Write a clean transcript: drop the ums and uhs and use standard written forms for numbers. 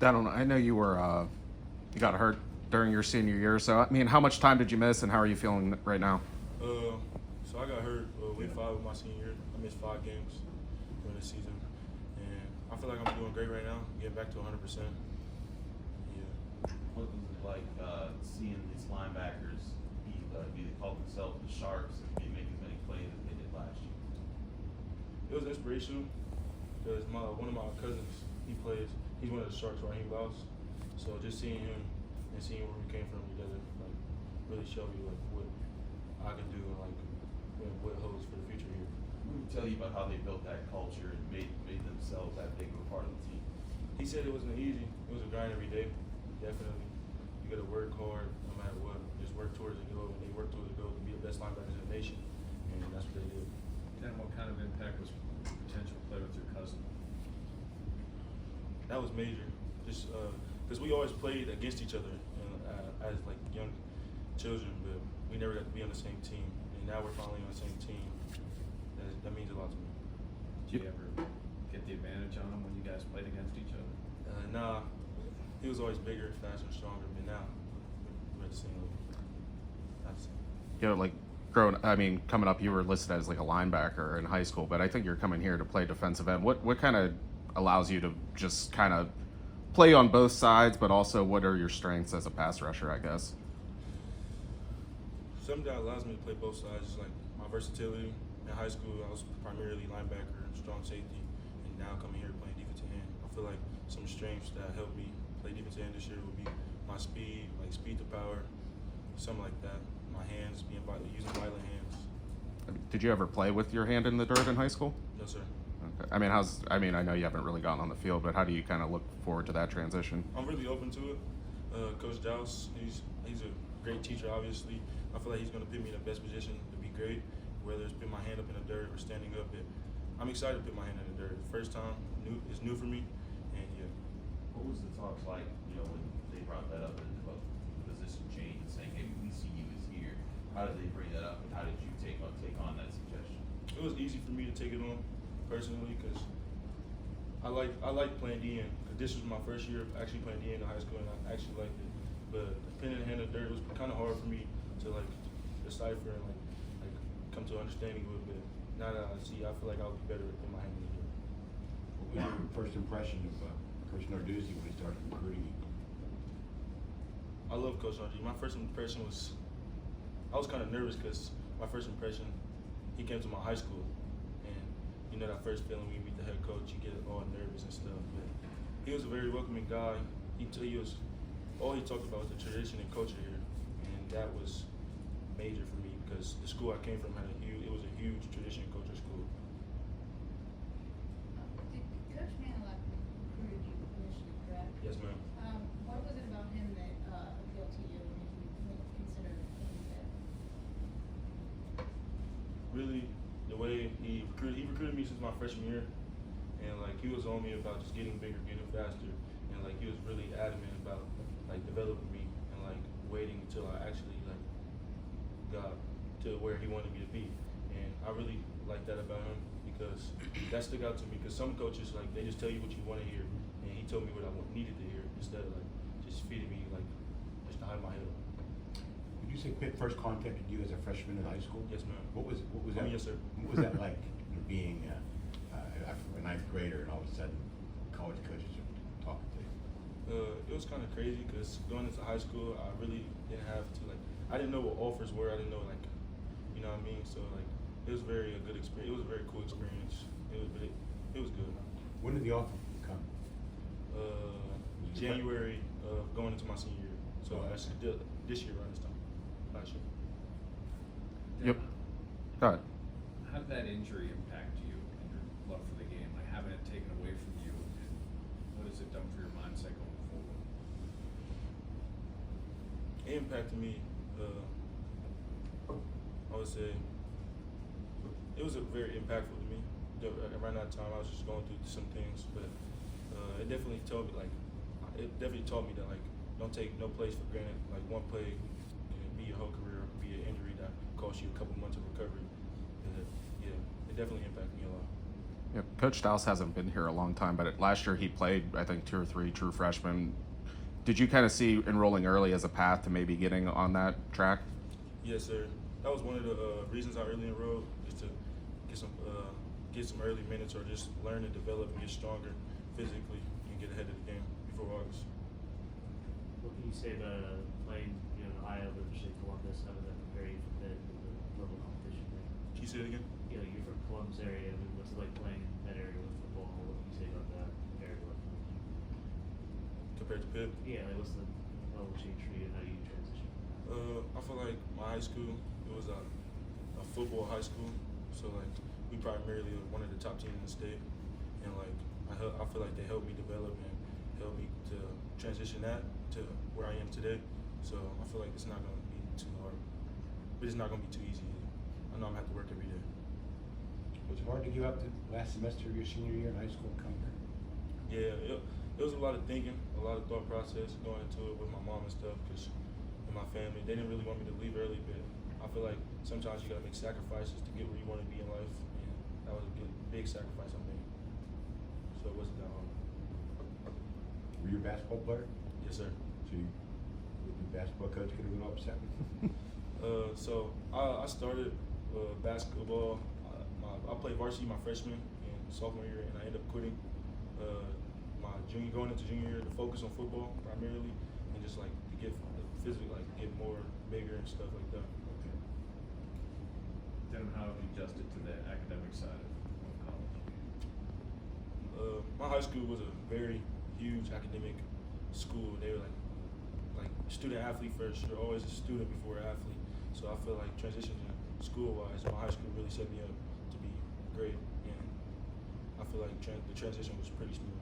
I know you were you got hurt during your senior year. So I mean, how much time did you miss, and how are you feeling right now? So I got hurt week 5 of my senior year. I missed 5 games during the season, and I feel like I'm doing great right now, getting back to 100%. Yeah. What was it like seeing these linebackers be they call themselves the Sharks and be making as many plays as they did last year? It was inspirational because one of my cousins, he's one of the Sharks, Raheem Laos. So just seeing him and seeing where we came from together, like, really showed me like what I can do and like what holds for the future here. What did he tell you about how they built that culture and made themselves that big of a part of the team? He said it wasn't easy. It was a grind every day. Definitely, you got to work hard no matter what. Just work towards the goal, and they work towards the goal to be the best linebackers in the nation, and that's what they did. Then what kind of impact was potential to play with your cousin? That was major, just because we always played against each other as like young children, but we never got to be on the same team. And now we're finally on the same team. That means a lot to me. Did you ever get the advantage on him when you guys played against each other? Nah, he was always bigger, faster, stronger. But now we're at the same level. That's You know, like coming up, you were listed as like a linebacker in high school, but I think you're coming here to play defensive end. What kind of allows you to just kind of play on both sides, but also what are your strengths as a pass rusher, I guess? something that allows me to play both sides is like my versatility. In high school, I was primarily linebacker and strong safety, and now coming here playing defensive end. I feel like some strengths that help me play defensive end this year would be my speed, like speed to power, something like that. My hands, using violent hands. Did you ever play with your hand in the dirt in high school? No, sir. Okay. I know you haven't really gotten on the field, but how do you kind of look forward to that transition? I'm really open to it. Coach Joust, he's a great teacher, obviously. I feel like he's going to put me in the best position to be great, whether it's putting my hand up in the dirt or standing up. I'm excited to put my hand in the dirt. First time, it's new for me, and yeah. What was the talks like, when they brought that up about the position change and saying, hey, we see you as here? How did they bring that up, and how did you take on that suggestion? It was easy for me to take it on personally because I like playing DN. This was my first year of actually playing DN in high school, and I actually liked it. But pinning the hand in the dirt was kind of hard for me to decipher and come to understanding with it. Now that I see, I feel like I'll be better in my hand in the dirt. What was your first impression of Coach Narduzzi when he started recruiting you? I love Coach Narduzzi. My first impression was, I was kind of nervous because my first impression, he came to my high school, and that first feeling when you meet the head coach, you get all nervous and stuff. But he was a very welcoming guy. All he talked about was the tradition and culture here, and that was major for me because the school I came from it was a huge tradition and culture school. Did Coach Maniluk recruited you initially, correct? Yes, ma'am. What was it about him that appealed to you and made you consider him there? Really, the way he recruited me since my freshman year, and he was on me about just getting bigger, getting faster, and he was really adamant about developing me and waiting until I actually got to where he wanted me to be. And I really like that about him because that stuck out to me because some coaches they just tell you what you want to hear, and he told me what I needed to hear instead of just feeding me just to hide my head. Would you say Pitt first contacted you as a freshman in high school? Yes, ma'am. What was that? Yes, sir. What was that like? Being a ninth grader and all of a sudden college coaches are talking to you. It was kind of crazy because going into high school, I really didn't have to I didn't know what offers were. I didn't know you know what I mean. So it was a good experience. It was a very cool experience. It was good. When did the offer come? January of going into my senior year. So actually this year around this time, last year. Yep. Go ahead. How did that injury impact you and your love for the game? Having it taken away from you, and what has it done for your mindset going forward? It impacted me. I would say it was very impactful to me. Around that time, I was just going through some things, but it definitely taught me that don't take no plays for granted. One play can be your whole career, be an injury that costs you a couple months of recovery. Yeah, it definitely impacted me a lot. Yeah, Coach Dowse hasn't been here a long time, but last year he played, I think, 2 or 3 true freshmen. Did you kind of see enrolling early as a path to maybe getting on that track? Yes, sir. That was one of the reasons I early enrolled, is to get some early minutes, or just learn and develop and get stronger physically and get ahead of the game before August. What can you say about playing, Ohio, Michigan, Columbus? How did that prepare you for Pitt and the level of competition there? Can you say it again? You're from Columbus area. I mean, what's it like playing in that area with football? What can you say about that compared to Compared to Pitt? like what's the level change for you and how do you transition? I feel like my high school, it was a football high school, so like we primarily were one of the top teams in the state, and like I feel like they helped me develop and helped me to transition that to where I am today. So I feel like it's not gonna be too hard, but it's not gonna be too easy either. I know I'm gonna have to work every day. Was it hard to give up the last semester of your senior year in high school and come here? Yeah, it was a lot of thinking, a lot of thought process going into it with my mom and stuff, because in my family, they didn't really want me to leave early, but I feel like sometimes you gotta make sacrifices to get where you want to be in life, and that was a big sacrifice I made. So it wasn't that hard. Were you a basketball player? Yes, sir. So the basketball coach could have been upset with you? So I started basketball. I played varsity my freshman and sophomore year, and I ended up quitting going into junior year to focus on football primarily, and just like to get physically, like get more bigger and stuff like that. Okay. Denim, how have you adjusted to the academic side of college? My high school was a very huge academic school. They were like student athlete first. You're always a student before an athlete. So I feel like transitioning school wise, my high school really set me up to be great, and I feel like the transition was pretty smooth.